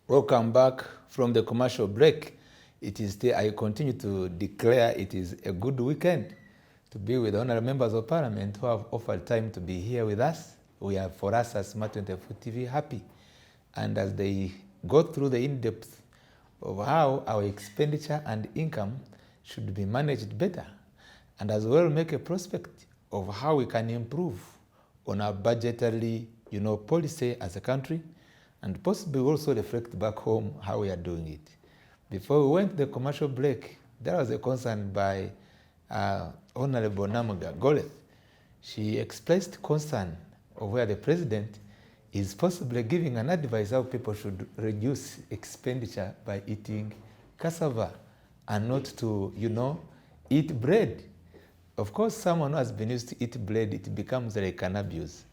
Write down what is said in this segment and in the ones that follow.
Welcome back from the commercial break. I continue to declare it is a good weekend to be with honorable members of parliament who have offered time to be here with us. We are, for us as Smart 24 TV, happy. And as they go through the in-depth of how our expenditure and income should be managed better, and as well make a prospect of how we can improve on our budgetary, policy as a country, and possibly also reflect back home how we are doing it. Before we went to the commercial break, there was a concern by Honorable Namuga Goleth. She expressed concern of where the president is possibly giving an advice how people should reduce expenditure by eating cassava and not to, eat bread. Of course, someone who has been used to eat bread, it becomes like an abuse.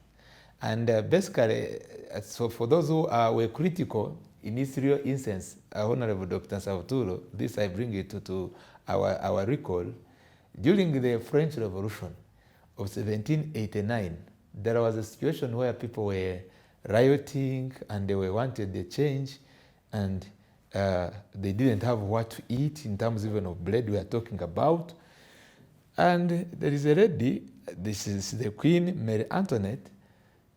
And basically, so for those who were critical, in this real instance, Honorable Dr. Savuturo, this I bring it to our recall. During the French Revolution of 1789, there was a situation where people were rioting and they wanted the change, and they didn't have what to eat in terms even of bread we are talking about. And there is a lady, this is the Queen Mary Antoinette,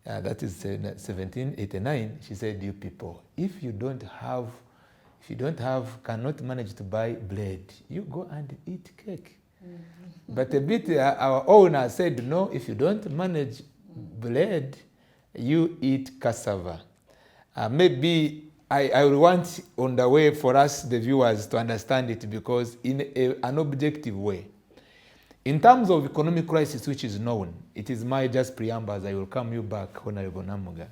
that is 1789. She said, "You people, if you cannot manage to buy bread, you go and eat cake." Mm-hmm. But a bit our owner said, "No, if you don't manage bread, you eat cassava." Maybe I will want on the way for us, the viewers, to understand it, because in an objective way. In terms of economic crisis, which is known, it is my just preamble as I will come you back, Honorable Namuga.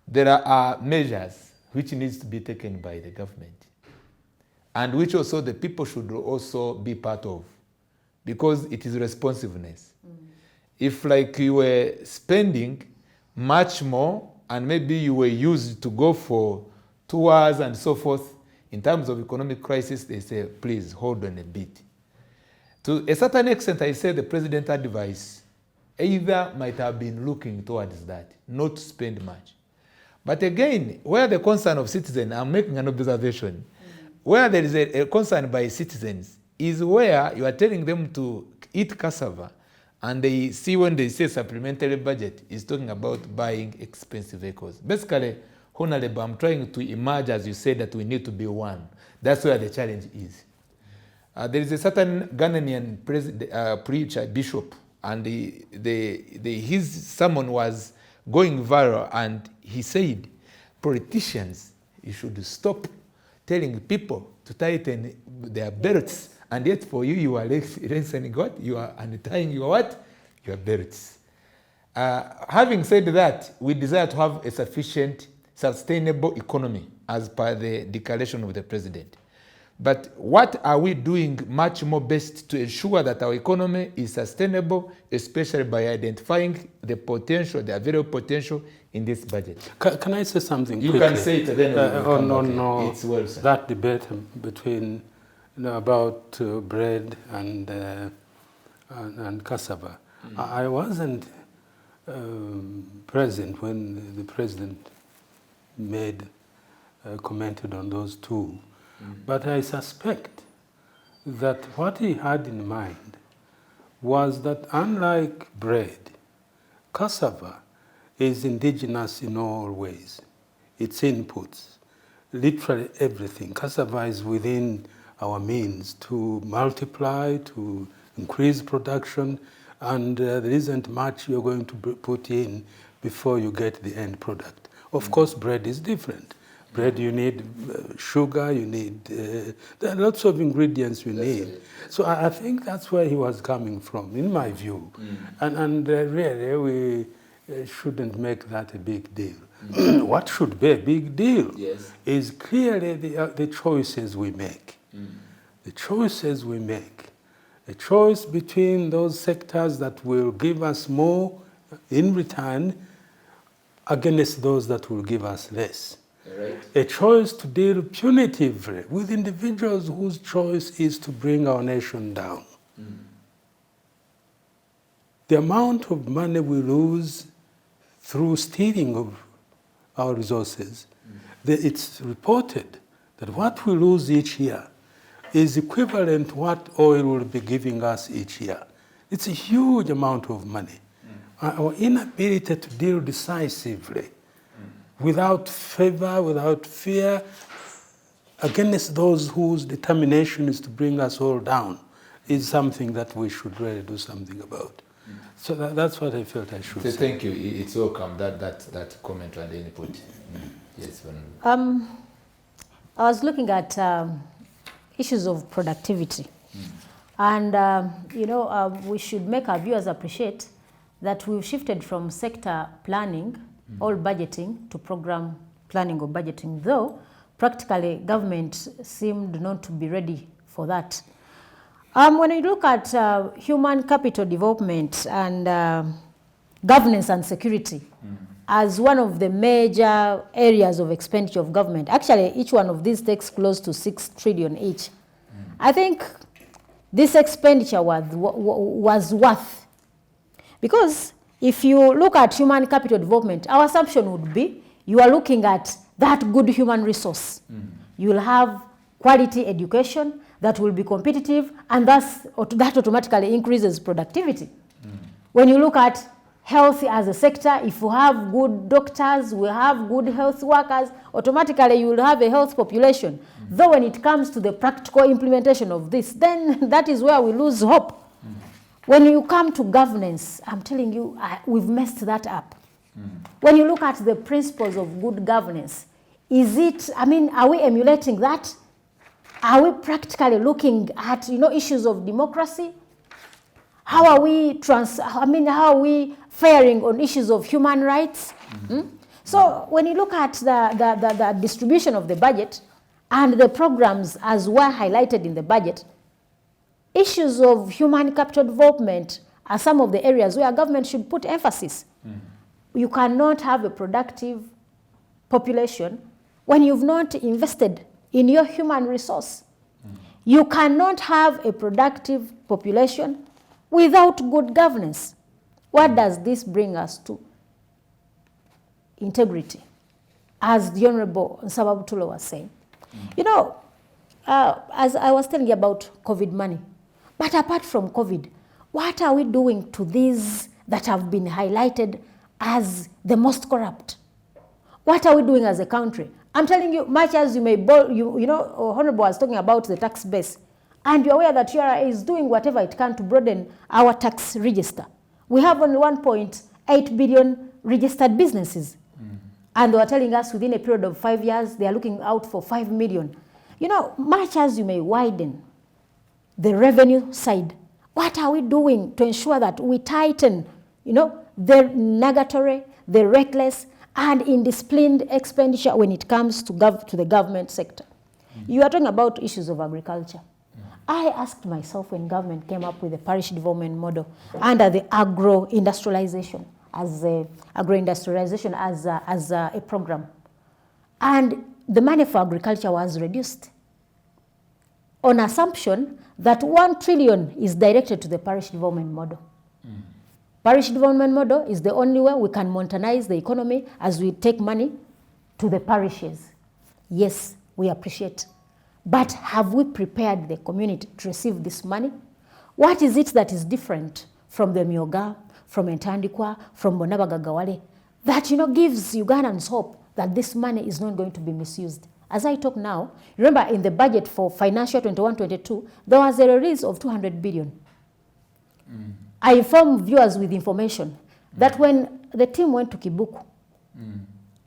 There are measures which needs to be taken by the government, and which also the people should also be part of, because it is responsiveness. If like you were spending much more and maybe you were used to go for tours and so forth, in terms of economic crisis, they say, please hold on a bit. To a certain extent, I say the president advice either might have been looking towards that, not to spend much. But again, where the concern of citizens, I'm making an observation, where there is a concern by citizens is where you are telling them to eat cassava, and they see when they say supplementary budget is talking about buying expensive vehicles. Basically, Honorable, I'm trying to emerge, as you said, that we need to be one. That's where the challenge is. There is a certain Ghanaian preacher, bishop, and his sermon was going viral, and he said, politicians, you should stop telling people to tighten their belts, and yet for you are lengthening what? You are untying your what? Your belts. Having said that, we desire to have a sufficient, sustainable economy as per the declaration of the president. But what are we doing much more best to ensure that our economy is sustainable, especially by identifying the potential, the available potential in this budget? Can I say something You quickly? Can say it then. It's well said. That debate between about bread and cassava. I wasn't present when the president commented on those two. But I suspect that what he had in mind was that unlike bread, cassava is indigenous in all ways. Its inputs, literally everything. Cassava is within our means to multiply, to increase production, and there isn't much you're going to put in before you get the end product. Of course, bread is different. Bread, you need sugar, you need, there are lots of ingredients you need. Right. So I think that's where he was coming from, in my view. And really, we shouldn't make that a big deal. What should be a big deal is clearly the choices we make. The choices we make. A choice between those sectors that will give us more in return against those that will give us less. Right. A choice to deal punitively with individuals whose choice is to bring our nation down. The amount of money we lose through stealing of our resources It's reported that what we lose each year is equivalent to what oil will be giving us each year. It's a huge amount of money. Our inability to deal decisively, without favor, without fear, against those whose determination is to bring us all down, is something that we should really do something about. So that's what I felt I should say. Thank you. It's welcome, that comment and input. Yes. I was looking at issues of productivity. And, we should make our viewers appreciate that we've shifted from sector planning, all budgeting, to program planning or budgeting, though practically government seemed not to be ready for that. When you look at human capital development and governance and security as one of the major areas of expenditure of government, actually each one of these takes close to 6 trillion each. I think this expenditure was worth, because if you look at human capital development, our assumption would be you are looking at that good human resource. You will have quality education that will be competitive, and that automatically increases productivity. When you look at health as a sector, if you have good doctors, we have good health workers, automatically you will have a health population. Though when it comes to the practical implementation of this, then that is where we lose hope. When you come to governance, I'm telling you, we've messed that up. When you look at the principles of good governance, are we emulating that? Are we practically looking at, issues of democracy? How are we faring on issues of human rights? So when you look at the distribution of the budget and the programs as were highlighted in the budget, issues of human capital development are some of the areas where government should put emphasis. You cannot have a productive population when you've not invested in your human resource. You cannot have a productive population without good governance. What does this bring us to? Integrity. As the Honorable Nsababutula was saying. As I was telling you about COVID money, but apart from COVID, what are we doing to these that have been highlighted as the most corrupt? What are we doing as a country? I'm telling you, much as you may, Honorable was talking about the tax base, and you're aware that URA is doing whatever it can to broaden our tax register. We have only 1.8 billion registered businesses. And they are telling us within a period of 5 years, they are looking out for 5 million. Much as you may widen the revenue side, what are we doing to ensure that we tighten, the negatory, the reckless, and indisciplined expenditure when it comes to the government sector? You are talking about issues of agriculture. I asked myself when government came up with the parish development model under the agro-industrialization as a program, and the money for agriculture was reduced on assumption that 1 trillion is directed to the parish development model. Parish development model is the only way we can modernize the economy as we take money to the parishes. Yes, we appreciate. But have we prepared the community to receive this money? What is it that is different from the Myoga, from Entandikwa, from Bonabagagawale, that gives Ugandans hope that this money is not going to be misused? As I talk now, remember in the budget for financial 21-22, there was a release of 200 billion. I inform viewers with information that when the team went to Kibuku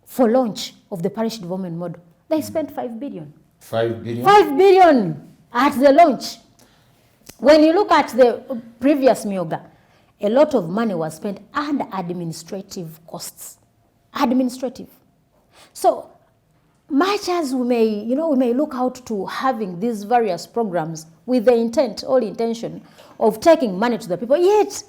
for launch of the parish development model, they spent 5 billion. 5 billion? 5 billion at the launch. When you look at the previous Myoga, a lot of money was spent under administrative costs. Administrative. So much as we may look out to having these various programs with the intention of taking money to the people, yet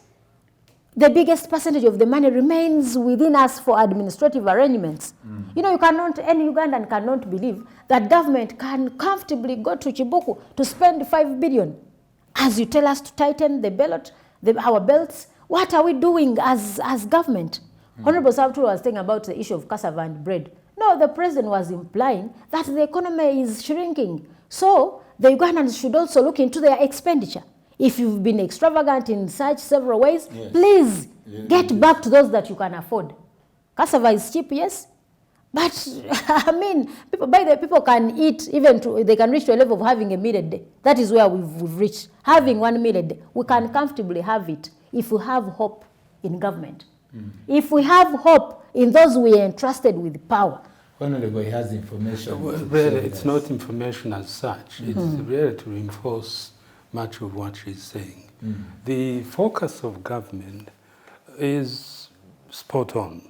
the biggest percentage of the money remains within us for administrative arrangements. Any Ugandan cannot believe that government can comfortably go to Chibuku to spend 5 billion. As you tell us to tighten our belts, what are we doing as government? Honorable Sabtu was talking about the issue of cassava and bread. No, the president was implying that the economy is shrinking. So the Ugandans should also look into their expenditure. If you've been extravagant in such several ways, Yes. please get back to those that you can afford. Cassava is cheap, yes. But, I mean, people can eat, they can reach to a level of having a meal a day. That is where we've reached. Having 1 meal a day. We can comfortably have it if we have hope in government. If we have hope in those we are entrusted with power. Honorable, he has information. Well, really, it's not information as such. It's really to reinforce much of what she's saying. The focus of government is spot on.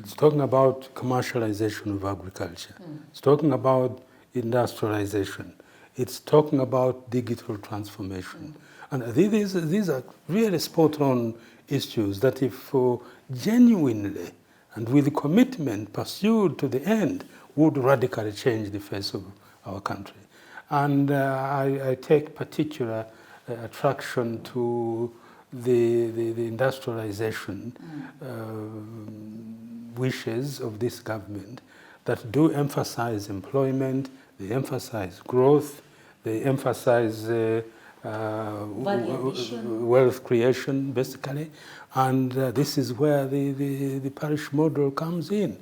It's talking about commercialization of agriculture. It's talking about industrialization. It's talking about digital transformation. And these are really spot on issues that if genuinely and with commitment pursued to the end would radically change the face of our country. And I take particular attraction to the industrialization wishes of this government that do emphasize employment, they emphasize growth, they emphasize wealth creation, basically. And this is where the parish model comes in.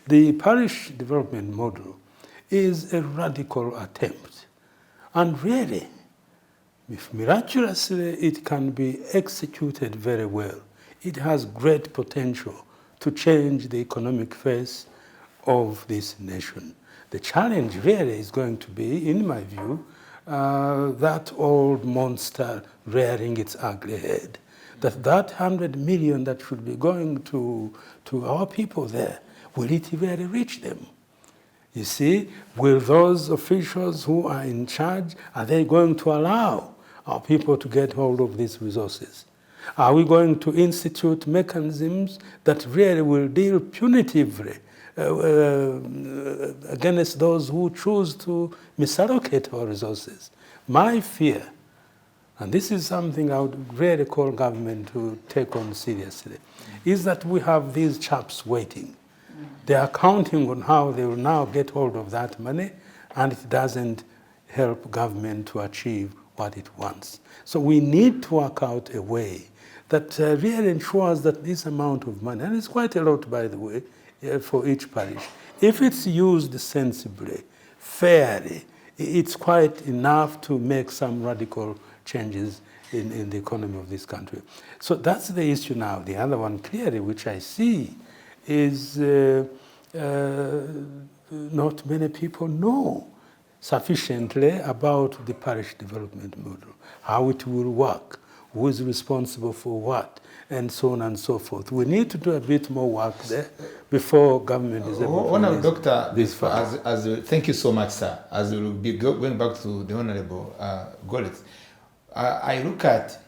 The parish development model is a radical attempt. And really, if miraculously it can be executed very well, it has great potential to change the economic face of this nation. The challenge really is going to be, in my view, that old monster rearing its ugly head. That 100 million that should be going to our people there, will it really reach them? You see, will those officials who are in charge, are they going to allow our people to get hold of these resources? Are we going to institute mechanisms that really will deal punitively against those who choose to misallocate our resources? My fear, and this is something I would really call government to take on seriously, is that we have these chaps waiting. They are counting on how they will now get hold of that money, and it doesn't help government to achieve what it wants. So we need to work out a way that really ensures that this amount of money, and it's quite a lot, by the way, for each parish, if it's used sensibly, fairly, it's quite enough to make some radical changes in the economy of this country. So that's the issue now. The other one, clearly, which I see, is not many people know sufficiently about the parish development model, how it will work, who is responsible for what, and so on and so forth. We need to do a bit more work there before government is able to Honourable Doctor, thank you so much, sir. As we will be going back to the Honourable Golit, I look at,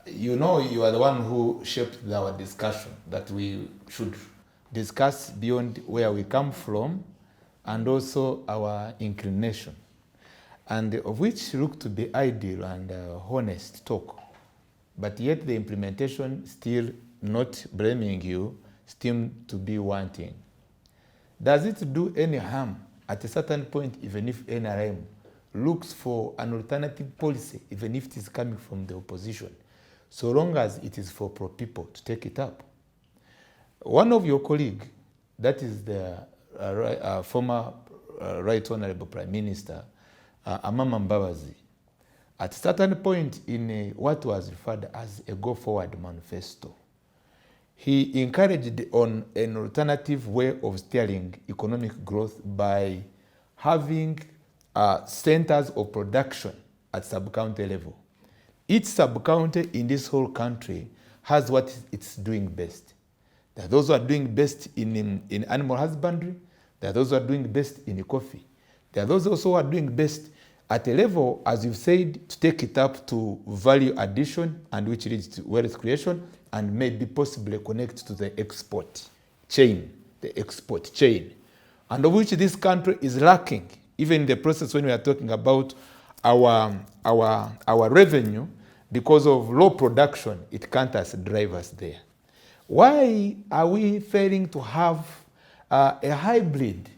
you are the one who shaped our discussion, that we should discuss beyond where we come from and also our inclination, and of which look to be ideal and honest talk. But yet the implementation, still not blaming you, still to be wanting. Does it do any harm at a certain point, even if NRM looks for an alternative policy, even if it is coming from the opposition, so long as it is for pro-people to take it up? One of your colleagues, that is the former Right Honourable Prime Minister, Amama Mbabazi, at a certain point in what was referred as a go-forward manifesto, he encouraged on an alternative way of steering economic growth by having centers of production at sub-county level. Each sub-county in this whole country has what it's doing best. There are those who are doing best in animal husbandry. There are those who are doing best in coffee. There are those also who are doing best at a level, as you've said, to take it up to value addition, and which leads to wealth creation, and maybe possibly connect to the export chain, and of which this country is lacking. Even in the process when we are talking about our revenue, because of low production, it can't as drive us there. Why are we failing to have a hybrid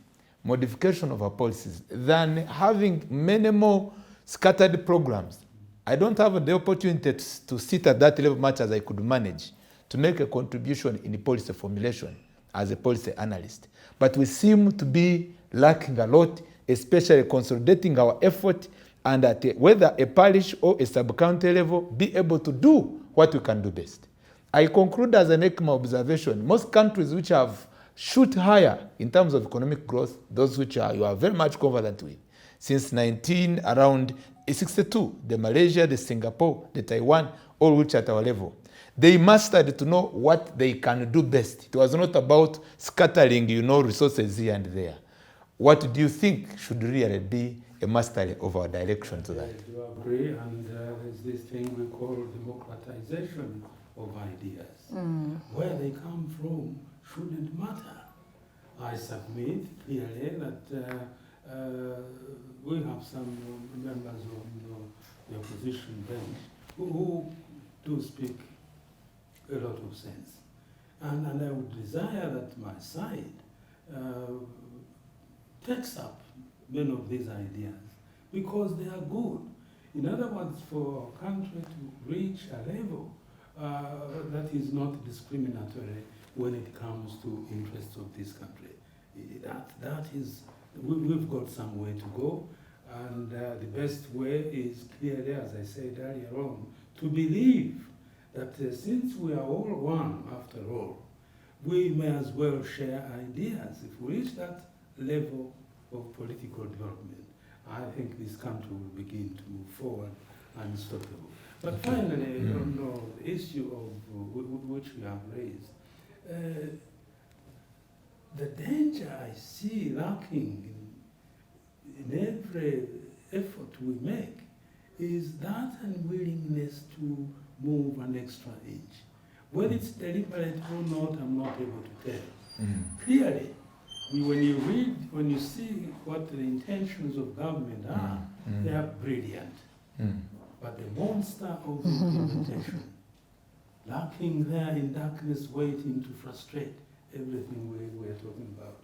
modification of our policies than having many more scattered programs. I don't have the opportunity to sit at that level much as I could manage to make a contribution in the policy formulation as a policy analyst. But we seem to be lacking a lot, especially consolidating our effort and at whether a parish or a sub-county level be able to do what we can do best. I conclude as an ECMA observation, most countries which have shoot higher in terms of economic growth, those which you are very much confident with, since around 62, the Malaysia, the Singapore, the Taiwan, all which at our level. They mastered to know what they can do best. It was not about scattering, resources here and there. What do you think should really be a mastery of our direction to that? I do agree, and there's this thing we call democratization of ideas. Where they come from shouldn't matter. I submit clearly that we have some members of the opposition bench who do speak a lot of sense. And I would desire that my side takes up many of these ideas because they are good. In other words, for our country to reach a level that is not discriminatory when it comes to interests of this country. That is, we've got some way to go, and the best way is clearly, as I said earlier on, to believe that since we are all one after all, we may as well share ideas. If we reach that level of political development, I think this country will begin to move forward unstoppable. But finally, on the issue of which we have raised, the danger I see lacking in every effort we make is that unwillingness to move an extra inch. Whether it's deliberate or not, I'm not able to tell. Clearly, when you see what the intentions of government are, they are brilliant. But the monster of implementation, lurking there in darkness, waiting to frustrate everything we're talking about.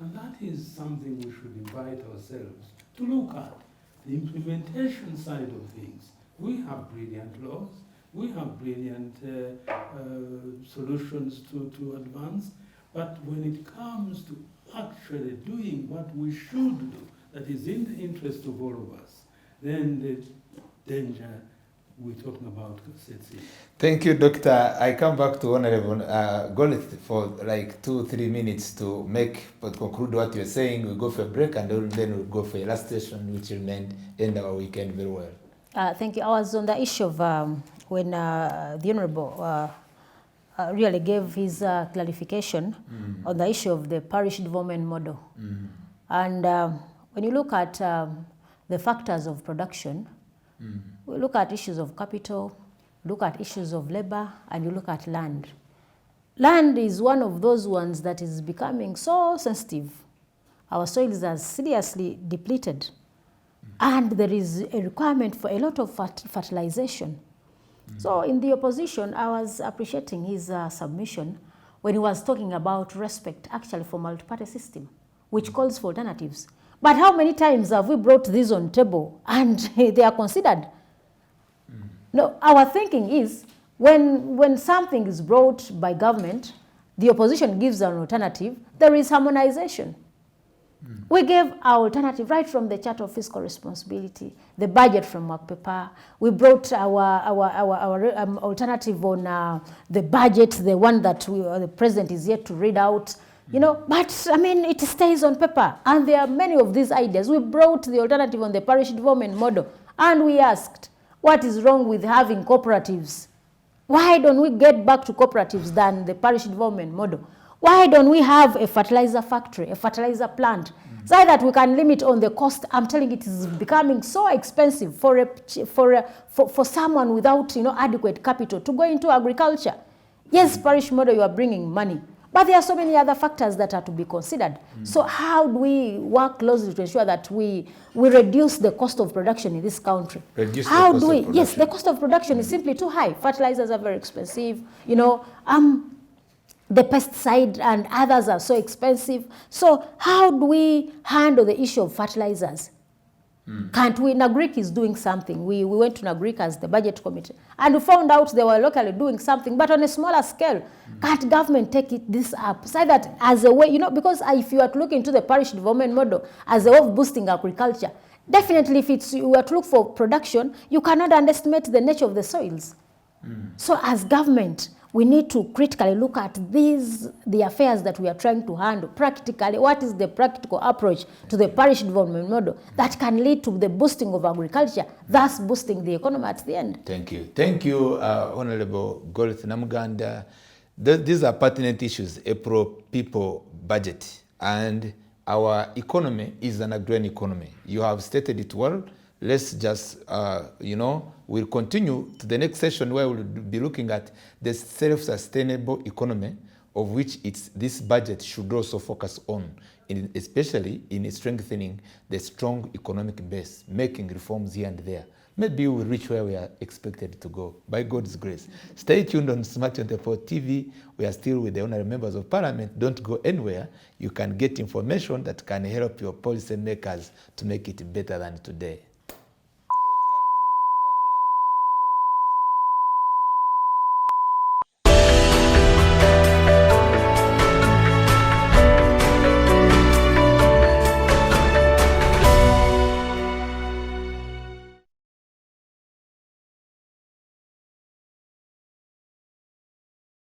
And that is something we should invite ourselves to look at, the implementation side of things. We have brilliant laws, we have brilliant solutions to advance, but when it comes to actually doing what we should do, that is in the interest of all of us, then the danger we're talking about sets in. Thank you, Doctor. I come back to Honorable Golit for like 2-3 minutes to conclude what you're saying. We'll go for a break and then we'll go for a last session, which will end our weekend very well. Thank you. I was on the issue of when the Honorable really gave his clarification on the issue of the parish development model. And when you look at the factors of production, we look at issues of capital, look at issues of labor, and you look at land. Land is one of those ones that is becoming so sensitive. Our soils are seriously depleted. And there is a requirement for a lot of fertilization. So in the opposition, I was appreciating his submission when he was talking about respect actually for multi-party system, which calls for alternatives. But how many times have we brought these on table and they are considered? No, our thinking is when something is brought by government, the opposition gives an alternative, there is harmonization. We gave our alternative right from the Charter of Fiscal Responsibility, the budget from work paper. We brought our alternative on the budget, the one that the president is yet to read out. But I mean, it stays on paper. And there are many of these ideas. We brought the alternative on the parish development model. And we asked, what is wrong with having cooperatives? Why don't we get back to cooperatives than the parish development model? Why don't we have a fertilizer factory, a fertilizer plant, so that we can limit on the cost? I'm telling you, it is becoming so expensive for someone without adequate capital to go into agriculture. Yes, parish model, you are bringing money. But there are so many other factors that are to be considered. So how do we work closely to ensure that we reduce the cost of production in this country? Yes, the cost of production is simply too high. Fertilizers are very expensive. the pesticide and others are so expensive. So how do we handle the issue of fertilizers? Can't we? Nagric is doing something. We went to Nagric as the budget committee and we found out they were locally doing something, but on a smaller scale. Can't government take this up? Say that as a way, you know, because if you are to look into the parish development model as a way of boosting agriculture, definitely if you are to look for production, you cannot underestimate the nature of the soils. So as government, we need to critically look at the affairs that we are trying to handle. Practically, what is the practical approach to the parish development model that can lead to the boosting of agriculture, thus boosting the economy at the end? Thank you. Thank you, Honorable Golith Namuganda. These are pertinent issues, a pro-people budget. And our economy is an agrarian economy. You have stated it well. Let's just, we'll continue to the next session where we'll be looking at the self-sustainable economy, of which this budget should also focus on, especially in strengthening the strong economic base, making reforms here and there. Maybe we'll reach where we are expected to go, by God's grace. Stay tuned on Smart 24 TV. We are still with the honorable members of parliament. Don't go anywhere. You can get information that can help your policy makers to make it better than today.